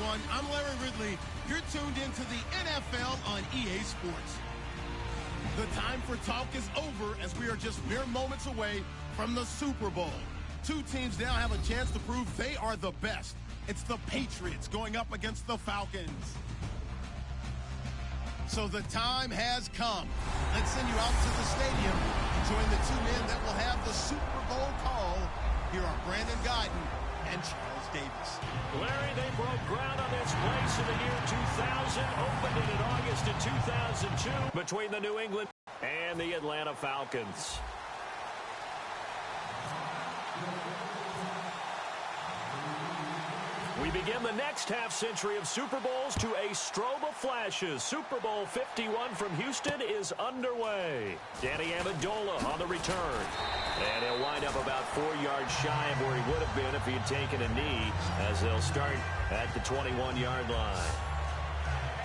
everyone. I'm Larry Ridley. You're tuned into the NFL on EA Sports. The time for talk is over as we are just mere moments away from the Super Bowl. Two teams now have a chance to prove they are the best. It's the Patriots going up against the Falcons. So the time has come. Let's send you out to the stadium and join the two men that will have the Super Bowl call. Here are Brandon Guyton and Charles Davis. Larry, they broke ground on this place in the year 2000, opened it in August of 2002 between the New England and the Atlanta Falcons. We begin the next half-century of Super Bowls to a strobe of flashes. Super Bowl 51 from Houston is underway. Danny Amendola on the return. And he'll wind up about 4 yards shy of where he would have been if he had taken a knee, as they'll start at the 21-yard line.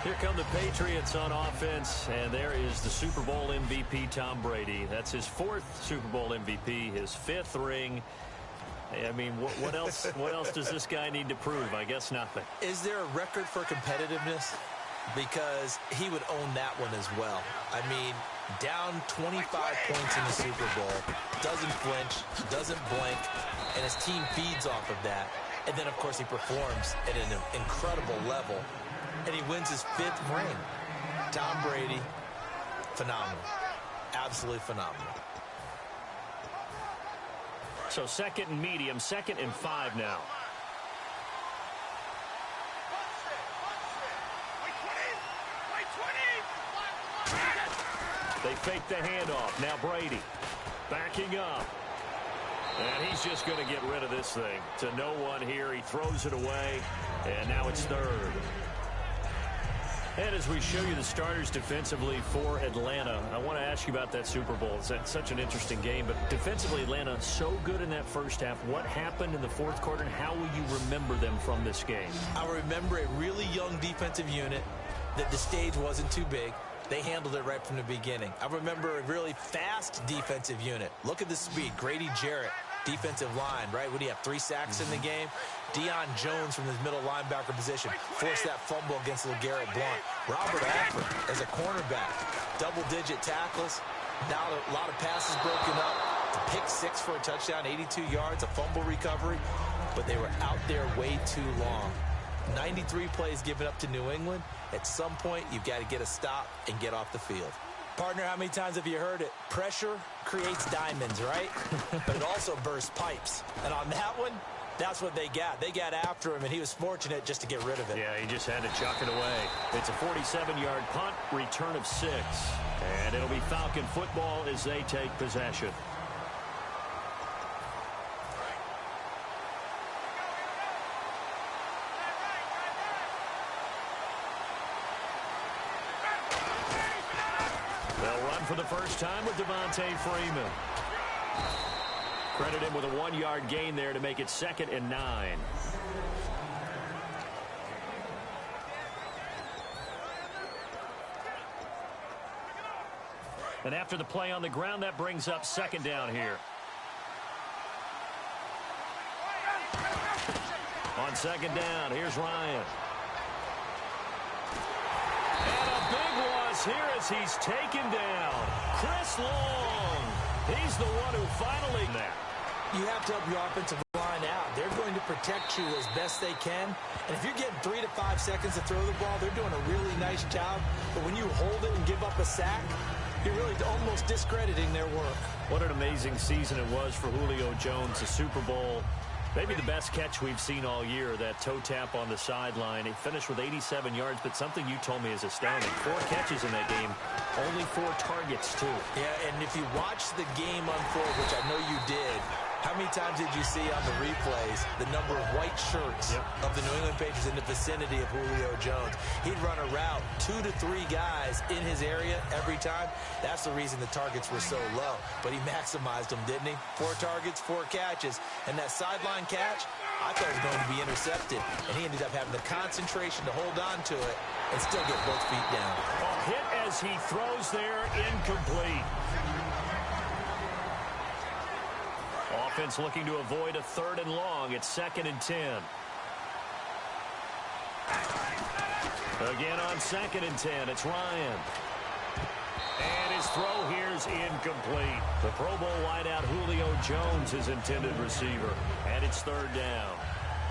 Here come the Patriots on offense, and there is the Super Bowl MVP, Tom Brady. That's his 4th Super Bowl MVP, his 5th ring. I mean, what else does this guy need to prove? I guess nothing. Is there a record for competitiveness? Because he would own that one as well. I mean, down 25 points in the Super Bowl, doesn't flinch, doesn't blink, and his team feeds off of that. And then, of course, he performs at an incredible level, and he wins his 5th ring. Tom Brady, phenomenal. Absolutely phenomenal. So second and medium, 2nd and 5 now. They fake the handoff. Now Brady backing up. And he's just going to get rid of this thing. To no one here. He throws it away. And now it's 3rd. And as we show you the starters defensively for Atlanta, I want to ask you about that Super Bowl. It's such an interesting game, but defensively, Atlanta so good in that first half. What happened in the 4th quarter, and how will you remember them from this game? I remember a really young defensive unit that the stage wasn't too big. They handled it right from the beginning. I remember a really fast defensive unit. Look at the speed. Grady Jarrett, defensive line, right? What do you have, 3 sacks in the game? Deion Jones from his middle linebacker position forced that fumble against LeGarrette Blount. Robert Alford as a cornerback, double-digit tackles. Now a lot of passes broken up. A pick 6 for a touchdown, 82 yards, a fumble recovery. But they were out there way too long. 93 plays given up to New England. At some point, you've got to get a stop and get off the field. Partner, how many times have you heard it? Pressure creates diamonds, right? But it also bursts pipes. And on that one, that's what they got. They got after him, and he was fortunate just to get rid of it. Yeah, he just had to chuck it away. It's a 47-yard punt, return of 6. And it'll be Falcon football as they take possession. They'll run for the first time with Devontae Freeman. Credit him with a 1-yard gain there to make it 2nd and 9. And after the play on the ground, that brings up 2nd down here. On 2nd down, here's Ryan. And a big loss here as he's taken down. Chris Long. He's the one who finally... You have to help your offensive line out. They're going to protect you as best they can. And if you're getting 3 to 5 seconds to throw the ball, they're doing a really nice job. But when you hold it and give up a sack, you're really almost discrediting their work. What an amazing season it was for Julio Jones, the Super Bowl. Maybe the best catch we've seen all year, that toe tap on the sideline. He finished with 87 yards, but something you told me is astounding. 4 catches in that game, only 4 targets, too. Yeah, and if you watch the game unfold, which I know you did, how many times did you see on the replays the number of white shirts of the New England Patriots in the vicinity of Julio Jones? He'd run a route, 2 to 3 guys in his area every time. That's the reason the targets were so low. But he maximized them, didn't he? 4 targets, 4 catches. And that sideline catch, I thought it was going to be intercepted. And he ended up having the concentration to hold on to it and still get both feet down. A hit as he throws there, incomplete. Offense looking to avoid a 3rd and long. It's 2nd and 10. Again on 2nd and 10, it's Ryan. And his throw here is incomplete. The Pro Bowl wideout Julio Jones, his intended receiver. And it's 3rd down.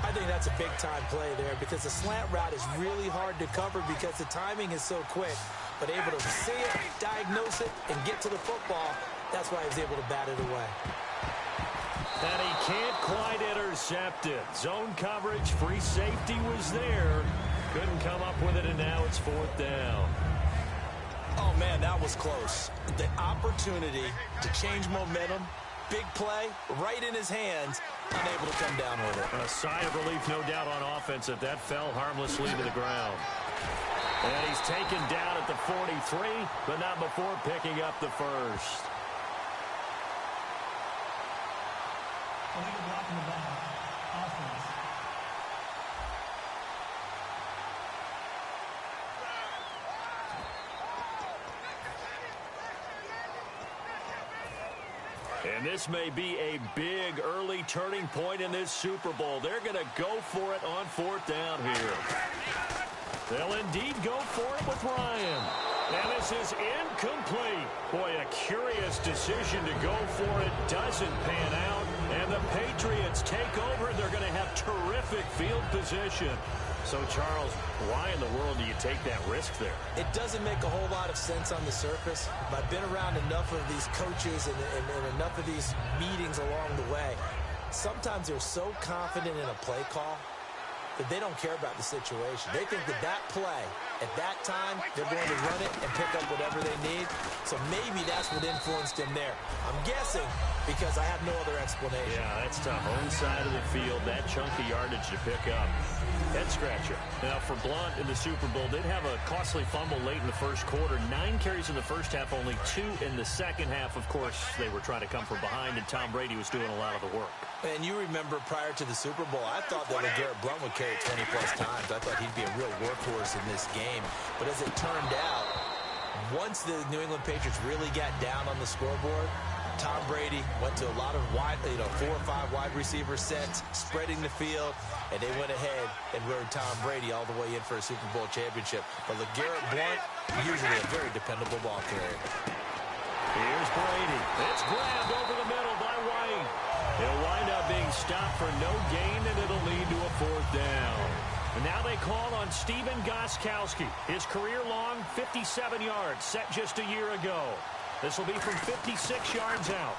I think that's a big-time play there because the slant route is really hard to cover because the timing is so quick. But able to see it, diagnose it, and get to the football, that's why he was able to bat it away. And he can't quite intercept it. Zone coverage, free safety was there. Couldn't come up with it, and now it's 4th down. Oh, man, that was close. The opportunity to change momentum, big play, right in his hands, unable to come down with it. A sigh of relief, no doubt, on offense that fell harmlessly to the ground. And he's taken down at the 43, but not before picking up the first. And this may be a big early turning point in this Super Bowl. They're going to go for it on 4th down here. They'll indeed go for it with Ryan. And this is incomplete. Boy, a curious decision to go for it. Doesn't pan out. And the Patriots take over. They're going to have terrific field position. So, Charles, why in the world do you take that risk there? It doesn't make a whole lot of sense on the surface. I've been around enough of these coaches and enough of these meetings along the way. Sometimes they're so confident in a play call that they don't care about the situation. They think that play, at that time, they're going to run it and pick up whatever they need. So maybe that's what influenced him there. I'm guessing because I have no other explanation. Yeah, that's tough. Own side of the field, that chunk of yardage to pick up. Head scratcher. Now, for Blunt in the Super Bowl, did have a costly fumble late in the first quarter. 9 carries in the first half, only 2 in the second half. Of course, they were trying to come from behind, and Tom Brady was doing a lot of the work. And you remember prior to the Super Bowl, I thought that LeGarrette Blount would carry 20-plus times. I thought he'd be a real workhorse in this game. But as it turned out, once the New England Patriots really got down on the scoreboard, Tom Brady went to a lot of wide, 4 or 5 wide receiver sets, spreading the field, and they went ahead and rode Tom Brady all the way in for a Super Bowl championship. But LeGarrette Blount, usually a very dependable ball carrier. Here's Brady. It's grabbed over the middle by White. It'll wind up being stopped for no gain, and it'll lead to a 4th down. And now they call on Stephen Gostkowski. His career-long 57 yards set just a year ago. This will be from 56 yards out.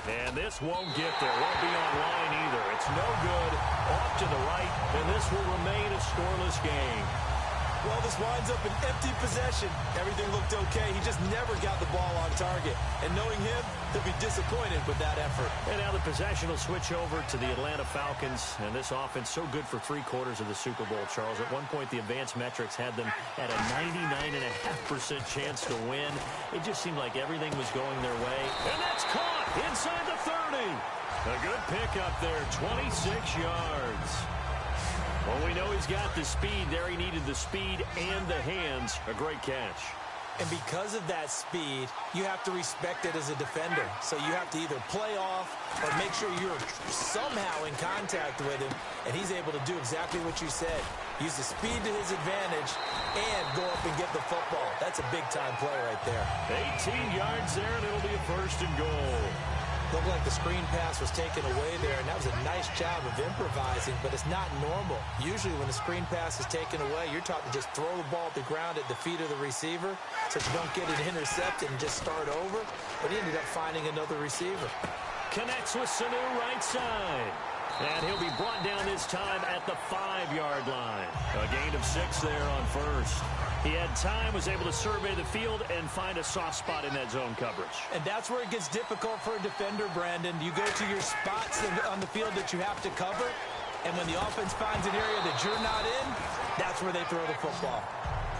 And this won't get there. Won't be on line either. It's no good. Off to the right, and this will remain a scoreless game. Well, this winds up an empty possession. Everything looked okay. He just never got the ball on target. And knowing him, he'll be disappointed with that effort. And now the possession will switch over to the Atlanta Falcons. And this offense so good for 3/4 of the Super Bowl, Charles. At one point, the advanced metrics had them at a 99.5% chance to win. It just seemed like everything was going their way. And that's caught inside the 30. A good pickup there, 26 yards. Well, we know he's got the speed there. He needed the speed and the hands. A great catch. And because of that speed, you have to respect it as a defender. So you have to either play off or make sure you're somehow in contact with him, and he's able to do exactly what you said. Use the speed to his advantage and go up and get the football. That's a big-time play right there. 18 yards there, and it'll be a 1st and goal. Looked like the screen pass was taken away there, and that was a nice job of improvising, but it's not normal. Usually when the screen pass is taken away, you're taught to just throw the ball at the ground at the feet of the receiver so you don't get it intercepted and just start over, but he ended up finding another receiver. Connects with Sanu right side. And he'll be brought down this time at the 5-yard line. A gain of 6 there on 1st. He had time, was able to survey the field and find a soft spot in that zone coverage. And that's where it gets difficult for a defender, Brandon. You go to your spots on the field that you have to cover, and when the offense finds an area that you're not in, that's where they throw the football.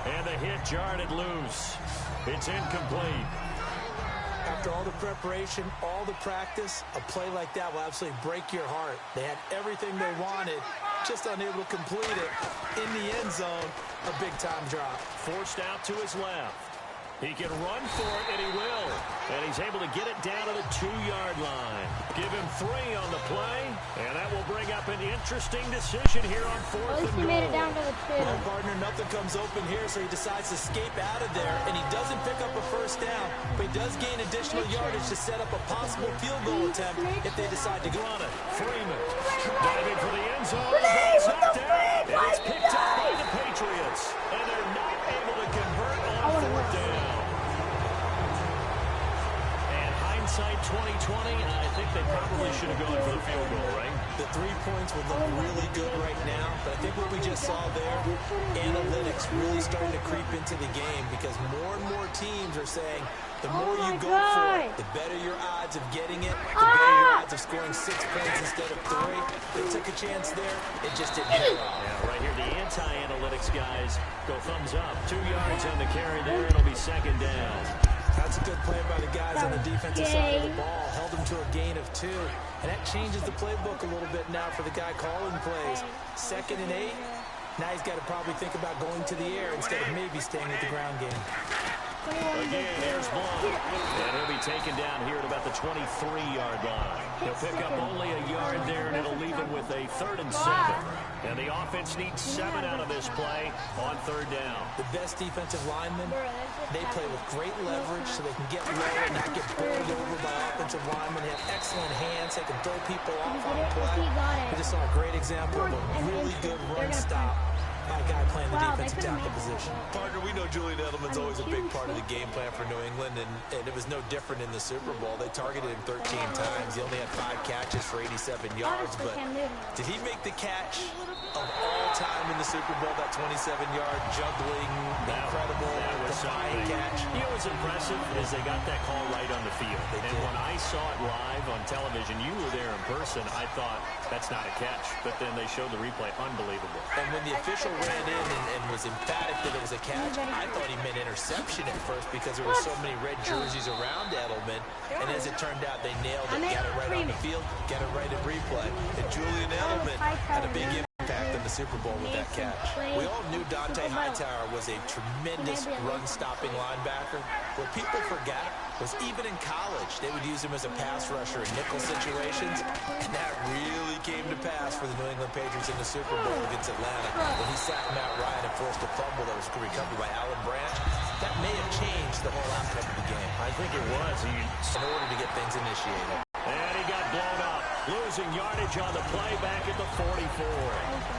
And the hit jarred it loose. It's incomplete. After all the preparation, all the practice, a play like that will absolutely break your heart. They had everything they wanted, just unable to complete it. In the end zone, a big-time drop. Forced out to his left. He can run for it, and he will. And he's able to get it down to the 2-yard line. Give him 3 on the play, and that will bring up an interesting decision here on 4th and goal. He made it down to the 2. Well, partner, nothing comes open here, so he decides to escape out of there, and he doesn't pick up a first down, but he does gain additional yardage to set up a possible field goal attempt if they decide to go on it. Freeman diving for the end zone. The ball's knocked out, and it's picked up by the Patriots, and they're not able to convert on 4th down. And hindsight 2020, I think they probably should have gone for the field goal, right? The 3 points would look really good right now, but I think what we just saw there, analytics really starting to creep into the game because more and more teams are saying the more you go for it, the better your odds of getting it, the better your odds of scoring 6 points instead of 3. They took a chance there. It just didn't pay off. Yeah, right here, the anti-analytics guys go thumbs up. 2 yards on the carry there. It'll be 2nd down. That's a good play by the guys on the defensive side of the ball. Held them to a gain of 2. And that changes the playbook a little bit now for the guy calling plays. 2nd and 8. Now he's got to probably think about going to the air instead of maybe staying with the ground game. Again, here's Blunt. And he'll be taken down here at about the 23-yard line. He'll pick up only a yard there, and it'll leave him with a 3rd and 7. And the offense needs 7 out of this play on 3rd down. The best defensive linemen, they play with great leverage so they can get low and not get bowled over by offensive linemen. They have excellent hands. They can throw people off on the play. We just saw a great example of a really good run stop by a guy playing the defensive tackle position. Partner, we know Julian Edelman's always a big part of the game plan for New England, and it was no different in the Super Bowl. They targeted him 13 times. He only had 5 catches for 87 yards, but did he make the catch of all time in the Super Bowl, that 27-yard juggling, incredible, defying catch? You know what's impressive is they got that call right on the field. And when I saw it live on television, you were there in person, I thought, that's not a catch. But then they showed the replay. Unbelievable. And when the official ran in and was emphatic that it was a catch, I thought he meant interception at first because there were so many red jerseys around Edelman. And as it turned out, they nailed it. Got it right on the field, got it right in replay. And Julian Edelman had a big impact in the Super Bowl with that catch. We all knew Dante Hightower was a tremendous run-stopping linebacker. What people forgot was even in college, they would use him as a pass rusher in nickel situations, and that really came to pass for the New England Patriots in the Super Bowl against Atlanta when he sacked Matt Ryan and forced a fumble that was recovered by Alan Branch. That may have changed the whole outcome of the game. I think it was. In order to get things initiated. And he got blown up, losing yardage on the play back at the 44.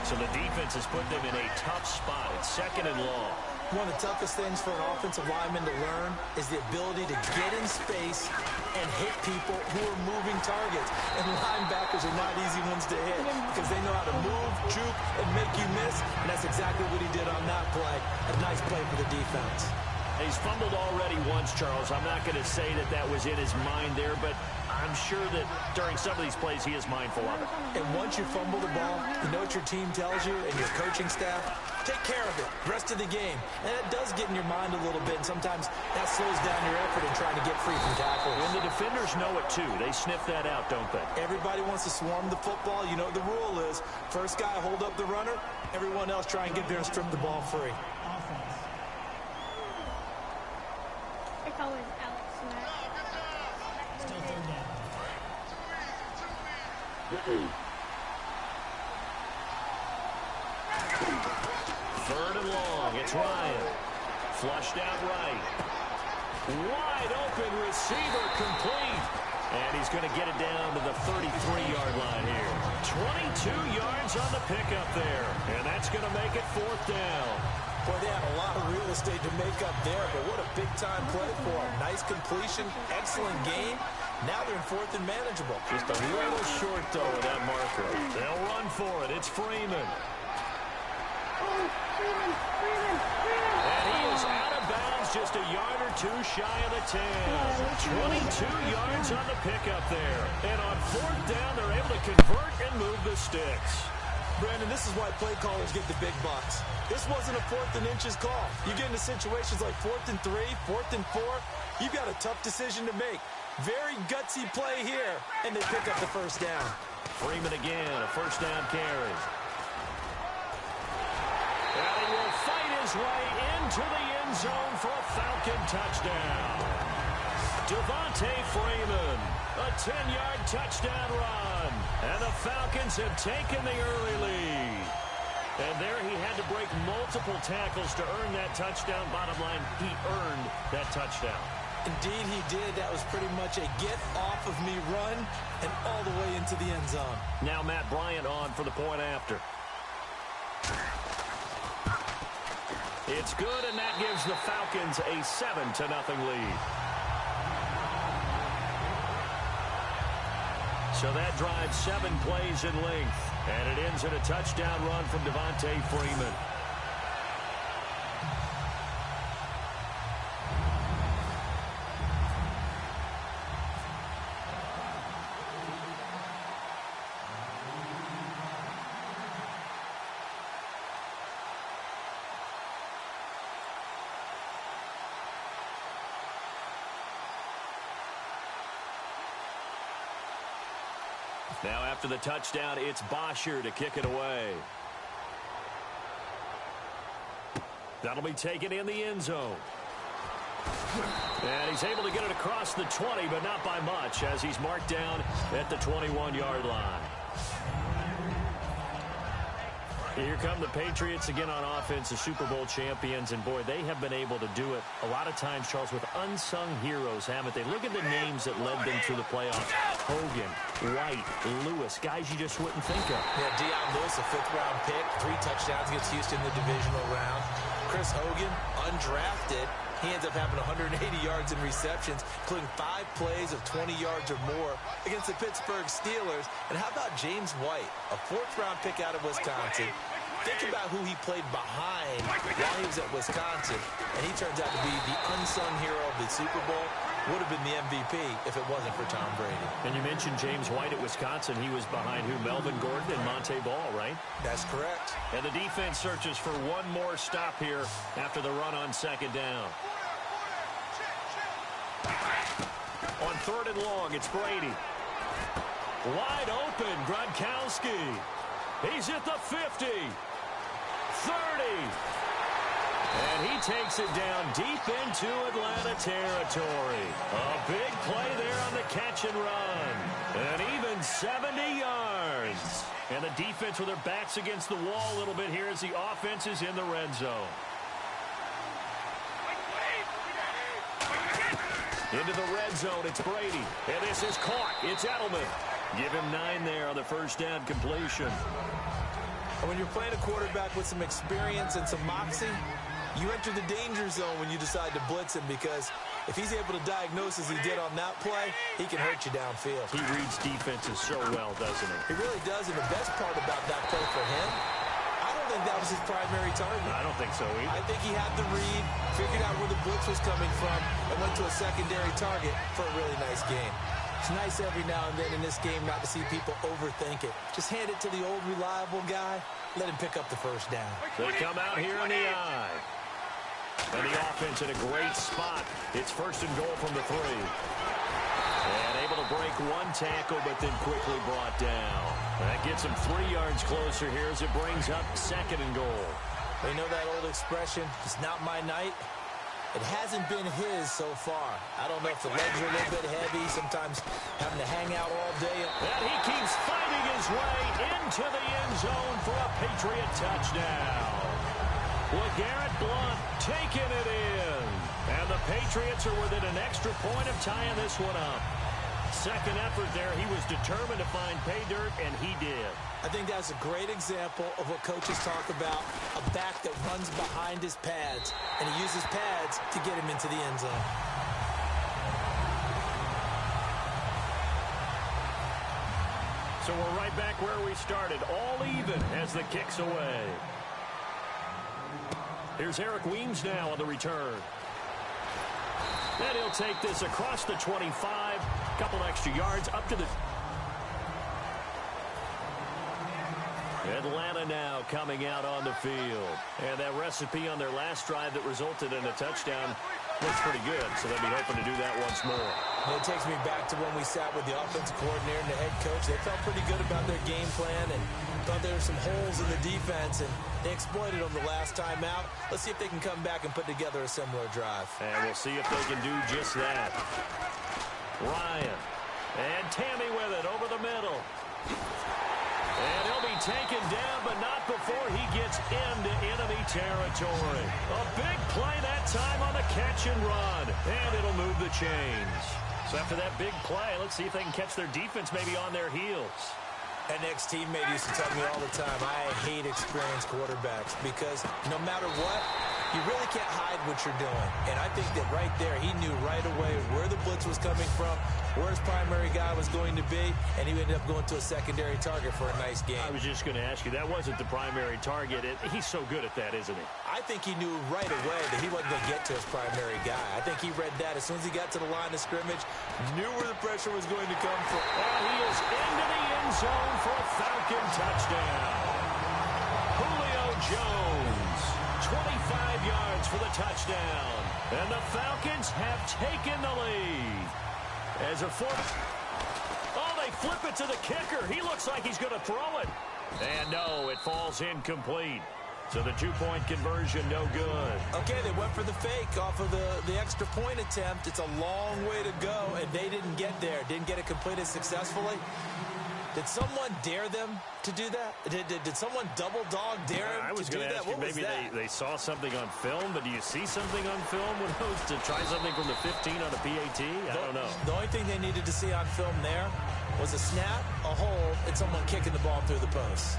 So the defense has put them in a tough spot. It's 2nd and long. One of the toughest things for an offensive lineman to learn is the ability to get in space and hit people who are moving targets. And linebackers are not easy ones to hit because they know how to move, juke, and make you miss. And that's exactly what he did on that play. A nice play for the defense. He's fumbled already once, Charles. I'm not going to say that that was in his mind there, but I'm sure that during some of these plays he is mindful of it. And once you fumble the ball, you know what your team tells you and your coaching staff? Take care of it. Rest of the game. And it does get in your mind a little bit, and sometimes that slows down your effort in trying to get free from tackles. And the defenders know it too. They sniff that out, don't they? Everybody wants to swarm the football. You know what the rule is. First guy hold up the runner. Everyone else try and get there and strip the ball free. It's always Alex Smith. Still 3rd down. Third and long. It's Ryan. Flushed out right. Wide open receiver complete. And he's going to get it down to the 33-yard line here. 22 yards on the pickup there. And that's going to make it 4th down. Boy, they had a lot of real estate to make up there, but what a big-time play for them. Nice completion, excellent game. Now they're in 4th and manageable. Just a little short, though, of that marker. They'll run for it. It's Freeman. And he is out of bounds, just a yard or 2 shy of the 10. 22 yards on the pickup there. And on 4th down, they're able to convert and move the sticks. Brandon, this is why play callers get the big bucks. This wasn't a 4th and inches call. You get into situations like 4th and 3, 4th and 4. You've got a tough decision to make. Very gutsy play here, and they pick up the 1st down. Freeman again, a 1st down carry. And he will fight his way into the end end zone for a Falcon touchdown. Devontae Freeman, a 10-yard touchdown run. And the Falcons have taken the early lead. And there he had to break multiple tackles to earn that touchdown. Bottom line, he earned that touchdown. Indeed he did. That was pretty much a get-off-of-me run and all the way into the end zone. Now Matt Bryant on for the point after. It's good, and that gives the Falcons a 7-0 lead. So that drives 7 plays in length, and it ends in a touchdown run from Devontae Freeman. Now after the touchdown, it's Bosher to kick it away. That'll be taken in the end zone. And he's able to get it across the 20, but not by much, as he's marked down at the 21-yard line. Here come the Patriots again on offense, the Super Bowl champions, and boy, they have been able to do it a lot of times, Charles, with unsung heroes, haven't they? Look at the names that led them to the playoffs. Hogan, White, Lewis, guys you just wouldn't think of. Yeah, Deion Lewis, a 5th-round pick, 3 touchdowns against Houston in the divisional round. Chris Hogan, undrafted. He ends up having 180 yards in receptions, including 5 plays of 20 yards or more against the Pittsburgh Steelers. And how about James White, a 4th-round pick out of Wisconsin? Think about who he played behind while he was at Wisconsin, and he turns out to be the unsung hero of the Super Bowl. Would have been the MVP if it wasn't for Tom Brady. And you mentioned James White at Wisconsin. He was behind who? Melvin Gordon and Monte Ball, right? That's correct. And the defense searches for one more stop here after the run on 2nd down. On 3rd and long, it's Brady. Wide open, Gronkowski. He's at the 50. 30. And he takes it down deep into Atlanta territory. A big play there on the catch and run. And even 70 yards. And the defense with their backs against the wall a little bit here as the offense is in the red zone. Into the red zone, it's Brady. And this is caught. It's Edelman. Give him 9 there on the 1st down completion. When you're playing a quarterback with some experience and some moxie, you enter the danger zone when you decide to blitz him, because if he's able to diagnose as he did on that play, he can hurt you downfield. He reads defenses so well, doesn't he? He really does, and the best part about that play for him, I don't think that was his primary target. I don't think so either. I think he had the read, figured out where the blitz was coming from, and went to a secondary target for a really nice game. It's nice every now and then in this game not to see people overthink it. Just hand it to the old reliable guy, let him pick up the 1st down. They come out here in the eye. And the offense in a great spot. It's 1st and goal from the 3. And able to break 1 tackle, but then quickly brought down. That gets him 3 yards closer here as it brings up 2nd and goal. You know that old expression, it's not my night? It hasn't been his so far. I don't know if the legs are a little bit heavy, sometimes having to hang out all day. And he keeps fighting his way into the end zone for a Patriot touchdown. LeGarrette Blount taking it in. And the Patriots are within an extra point of tying this one up. 2nd effort there. He was determined to find pay dirt, and he did. I think that's a great example of what coaches talk about, a back that runs behind his pads, and he uses pads to get him into the end zone. So we're right back where we started, all even as the kick's away. Here's Eric Weems now on the return. And he'll take this across the 25, couple extra yards up to the... Atlanta now coming out on the field. And that recipe on their last drive that resulted in a touchdown looks pretty good, so they'll be hoping to do that once more. And it takes me back to when we sat with the offensive coordinator and the head coach. They felt pretty good about their game plan and thought there were some holes in the defense, and they exploited them the last time out. Let's see if they can come back and put together a similar drive. And we'll see if they can do just that. Ryan. And Tammy with it over the middle. And he'll be taken down, but not before he gets into enemy territory. A big play that time on the catch and run. And it'll move the chains. So after that big play, let's see if they can catch their defense maybe on their heels. An ex-teammate used to tell me all the time, I hate experienced quarterbacks because no matter what, you really can't hide what you're doing. And I think that right there, he knew right away where the blitz was coming from, where his primary guy was going to be, and he ended up going to a secondary target for a nice game. I was just going to ask you, that wasn't the primary target. He's so good at that, isn't he? I think he knew right away that he wasn't going to get to his primary guy. I think he read that as soon as he got to the line of scrimmage, knew where the pressure was going to come from. And he is into the end zone for a Falcon touchdown. Julio Jones, 25 yards for the touchdown. And the Falcons have taken the lead. As a they flip it to the kicker. He looks like he's going to throw it. And no, it falls incomplete. So the two-point conversion, no good. Okay, they went for the fake off of the extra point attempt. It's a long way to go, and they didn't get there. Didn't get it completed successfully. Did someone dare them to do that? Did someone double dog dare them I was to do going to that? ask you, maybe they saw something on film, but do you see something on film when those to try something from the 15 on a PAT? I don't know. The only thing they needed to see on film there was a snap, a hold, and someone kicking the ball through the post.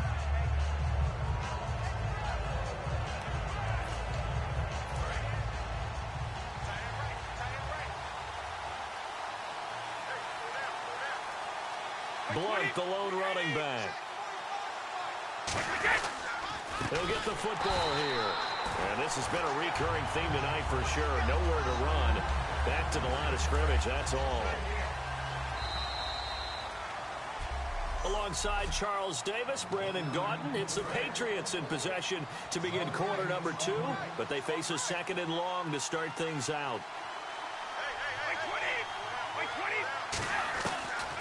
Blunt, the lone running back. He'll get the football here. And this has been a recurring theme tonight for sure. Nowhere to run. Back to the line of scrimmage, that's all. Alongside Charles Davis, Brandon Gaudin, it's the Patriots in possession to begin quarter number 2. But they face a second and long to start things out.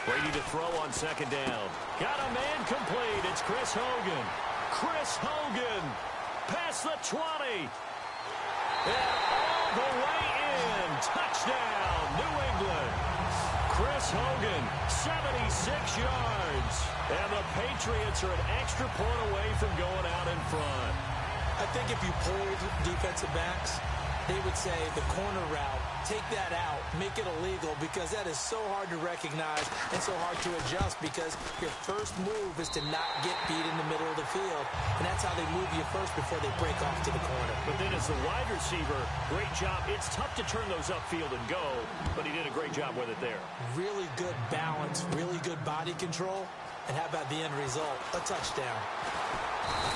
Brady to throw on second down. Got a man complete. It's Chris Hogan. Chris Hogan past the 20. And all the way in. Touchdown, New England. Chris Hogan, 76 yards. And the Patriots are an extra point away from going out in front. I think if you pulled defensive backs, they would say the corner route, take that out, make it illegal, because that is so hard to recognize and so hard to adjust, because your first move is to not get beat in the middle of the field, and that's how they move you first before they break off to the corner. But then as the wide receiver, great job. It's tough to turn those upfield and go, but he did a great job with it there. Really good balance, really good body control, and how about the end result? A touchdown.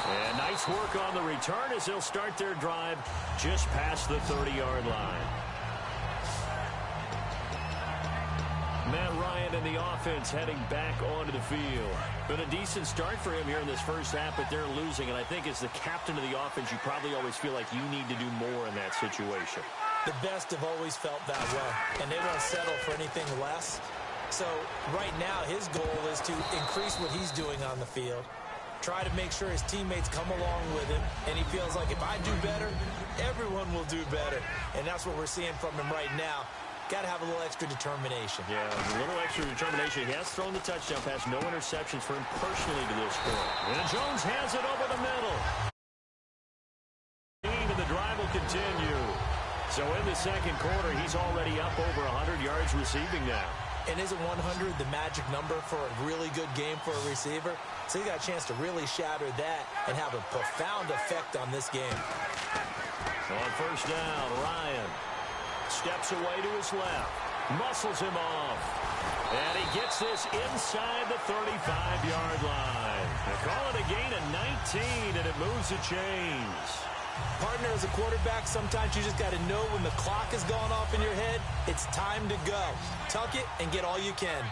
And nice work on the return as they'll start their drive just past the 30-yard line. Matt Ryan and the offense heading back onto the field. Been a decent start for him here in this first half, but they're losing. And I think as the captain of the offense, you probably always feel like you need to do more in that situation. The best have always felt that way, and they won't settle for anything less. So right now, his goal is to increase what he's doing on the field. Try to make sure his teammates come along with him, and he feels like if I do better, everyone will do better. And that's what we're seeing from him right now. Got to have a little extra determination. Yeah, a little extra determination. He has thrown the touchdown pass. No interceptions for him personally to this point. And Jones has it over the middle. And the drive will continue. So in the second quarter, he's already up over 100 yards receiving now. And isn't 100 the magic number for a really good game for a receiver? So he got a chance to really shatter that and have a profound effect on this game. On first down, Ryan steps away to his left, muscles him off, and he gets this inside the 35-yard line. They call it a gain of 19, and it moves the chains. Partner, as a quarterback, sometimes you just got to know when the clock has gone off in your head, it's time to go. Tuck it and get all you can.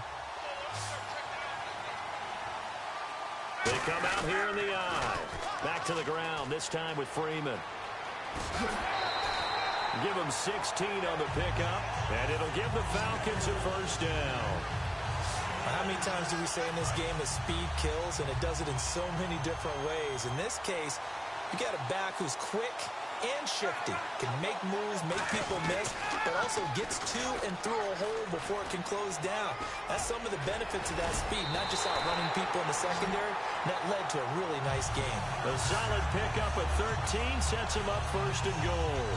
They come out here in the eye. Back to the ground, this time with Freeman. Give them 16 on the pickup, and it'll give the Falcons a first down. How many times do we say in this game that speed kills, and it does it in so many different ways? In this case, you got a back who's quick and shifty, can make moves, make people miss, but also gets to and through a hole before it can close down. That's some of the benefits of that speed, not just outrunning people in the secondary. That led to a really nice game. A solid pickup at 13 sets him up first and goal.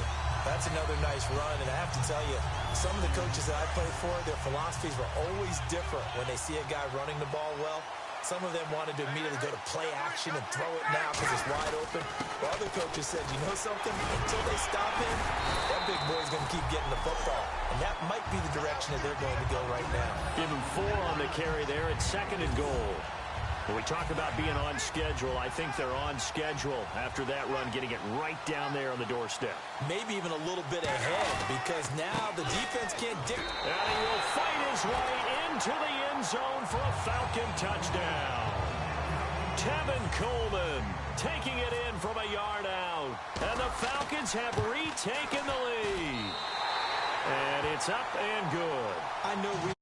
That's another nice run, and I have to tell you, some of the coaches that I played for, their philosophies were always different when they see a guy running the ball well. Some of them wanted to immediately go to play action and throw it now because it's wide open. While other coaches said, you know something? Until they stop him, that big boy's going to keep getting the football. And that might be the direction that they're going to go right now. Give him 4 on the carry there at second and goal. When we talk about being on schedule, I think they're on schedule after that run, getting it right down there on the doorstep. Maybe even a little bit ahead because now the defense can't dictate. And he will fight his way into the end zone for a Falcon touchdown. Tevin Coleman taking it in from a yard out. And the Falcons have retaken the lead. And it's up and good. I know